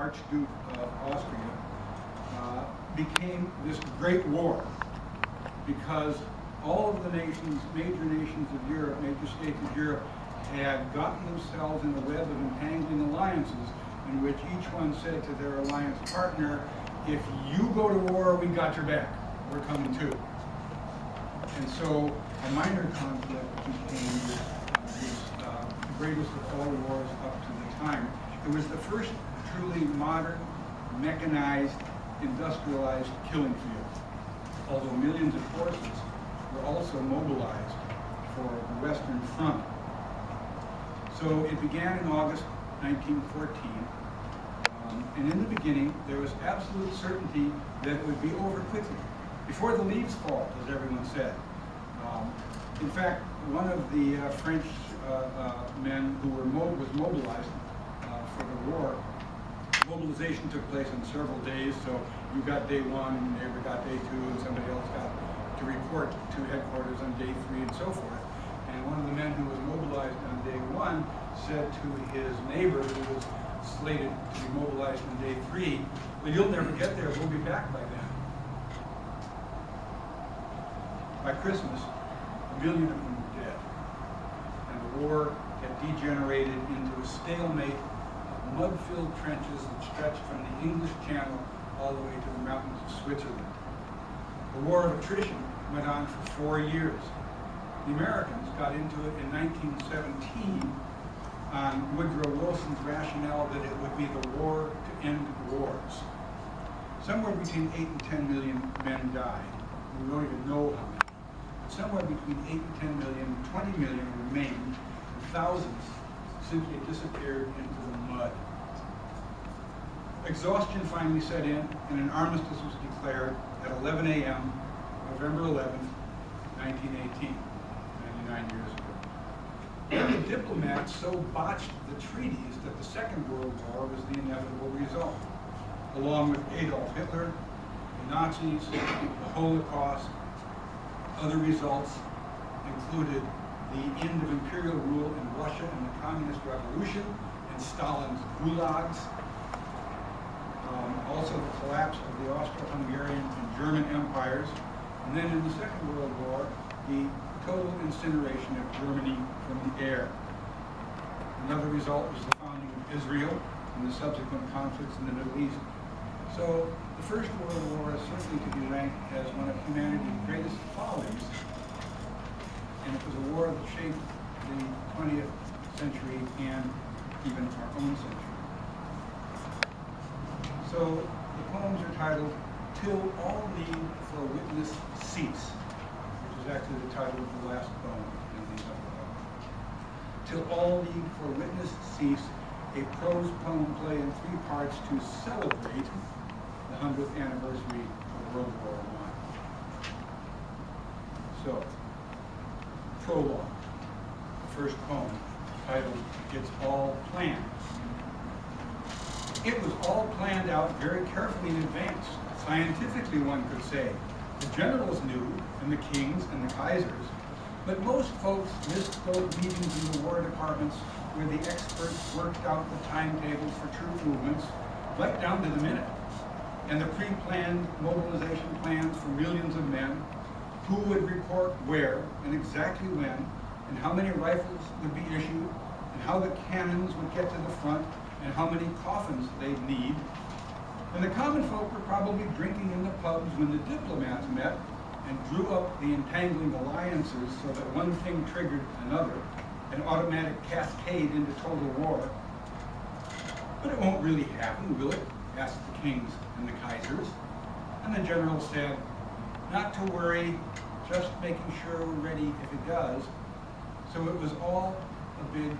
Archduke of Austria, became this great war because all of the nations, major nations of Europe, major states of Europe, had gotten themselves in a web of entangling alliances in which each one said to their alliance partner, if you go to war, we got your back. We're coming too. And so a minor conflict became the greatest of all wars up to the time. It was the first truly modern, mechanized, industrialized killing field, although millions of forces were also mobilized for the Western Front. So it began in August 1914, and in the beginning there was absolute certainty that it would be over quickly, before the leaves fall, as everyone said. In fact, one of the French men who was mobilized for the war, mobilization took place in several days, so you got day one, and neighbor got day two, and somebody else got to report to headquarters on day three, and so forth. And one of the men who was mobilized on day one said to his neighbor, who was slated to be mobilized on day three, well, you'll never get there, we'll be back by then. By Christmas, 1 million of them were dead. And the war had degenerated into a stalemate of mud-filled trenches that stretched from the English Channel all the way to the mountains of Switzerland. The war of attrition went on for 4 years. The Americans got into it in 1917 on Woodrow Wilson's rationale that it would be the war to end wars. Somewhere between 8 and 10 million men died. We don't even know how many. But somewhere between 8 and 10 million, 20 million remained, and thousands simply disappeared into the mud. Exhaustion finally set in, and an armistice was declared at 11 a.m., November 11th, 1918, 99 years ago. And the diplomats so botched the treaties that the Second World War was the inevitable result. Along with Adolf Hitler, the Nazis, the Holocaust, other results included the end of imperial rule in Russia and the Communist Revolution and Stalin's gulags. Also the collapse of the Austro-Hungarian and German empires. And then in the Second World War, the total incineration of Germany from the air. Another result was the founding of Israel and the subsequent conflicts in the Middle East. So the First World War is certainly to be ranked as one of humanity's greatest follies, and it was a war that shaped the 20th century and even our own century. So the poems are titled Till All Need for Witness Cease, which is actually the title of the last poem in the epilogue. Till All Need for Witness Cease, a prose poem play in 3 parts to celebrate the 100th anniversary of World War I. So, prologue, the first poem, titled It's All Planned. It was all planned out very carefully in advance. Scientifically, one could say. The generals knew, and the kings and the kaisers, but most folks missed those meetings in the war departments where the experts worked out the timetables for troop movements, right down to the minute, and the pre-planned mobilization plans for millions of men, who would report where and exactly when, and how many rifles would be issued, and how the cannons would get to the front, and how many coffins they'd need. And the common folk were probably drinking in the pubs when the diplomats met and drew up the entangling alliances so that one thing triggered another, an automatic cascade into total war. But it won't really happen, will it? Asked the kings and the kaisers. And the general said, not to worry, just making sure we're ready if it does. So it was all a big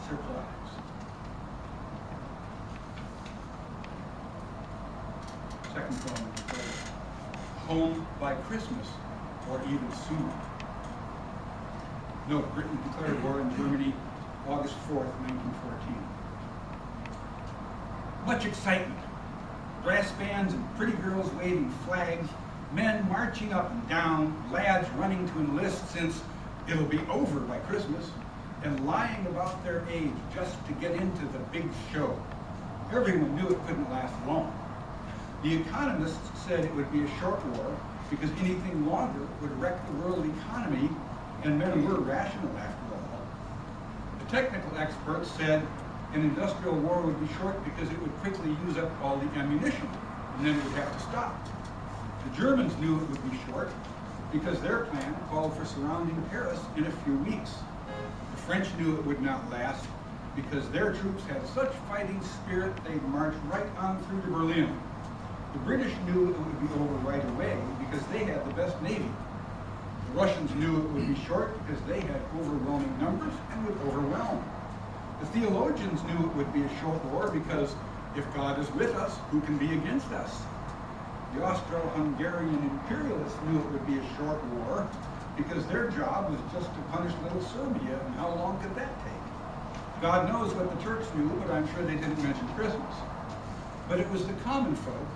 surprise. Second poem is called Home by Christmas, or even sooner. Note, Britain declared war in Germany August 4th, 1914. Much excitement. Brass bands and pretty girls waving flags, men marching up and down, lads running to enlist since it'll be over by Christmas, and lying about their age just to get into the big show. Everyone knew it couldn't last long. The economists said it would be a short war because anything longer would wreck the world economy, and men were rational after all. The technical experts said an industrial war would be short because it would quickly use up all the ammunition, and then it would have to stop. The Germans knew it would be short because their plan called for surrounding Paris in a few weeks. The French knew it would not last because their troops had such fighting spirit they'd march right on through to Berlin. The British knew it would be over right away because they had the best navy. The Russians knew it would be short because they had overwhelming numbers and would overwhelm. The theologians knew it would be a short war because if God is with us, who can be against us? The Austro-Hungarian imperialists knew it would be a short war because their job was just to punish little Serbia, and how long could that take? God knows what the Turks knew, but I'm sure they didn't mention Christmas. But it was the common folk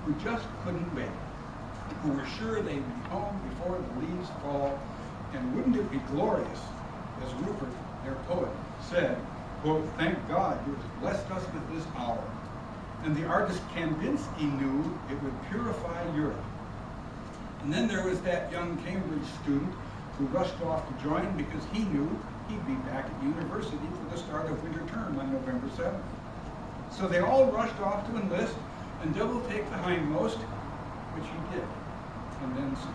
who just couldn't wait, who were sure they'd be home before the leaves fall, and wouldn't it be glorious, as Rupert, their poet, said, quote, "Thank God who has blessed us with this hour." And the artist Kandinsky knew it would purify Europe. And then there was that young Cambridge student who rushed off to join because he knew he'd be back at university for the start of winter term on November 7th. So they all rushed off to enlist and double take the hindmost, which he did, and then some.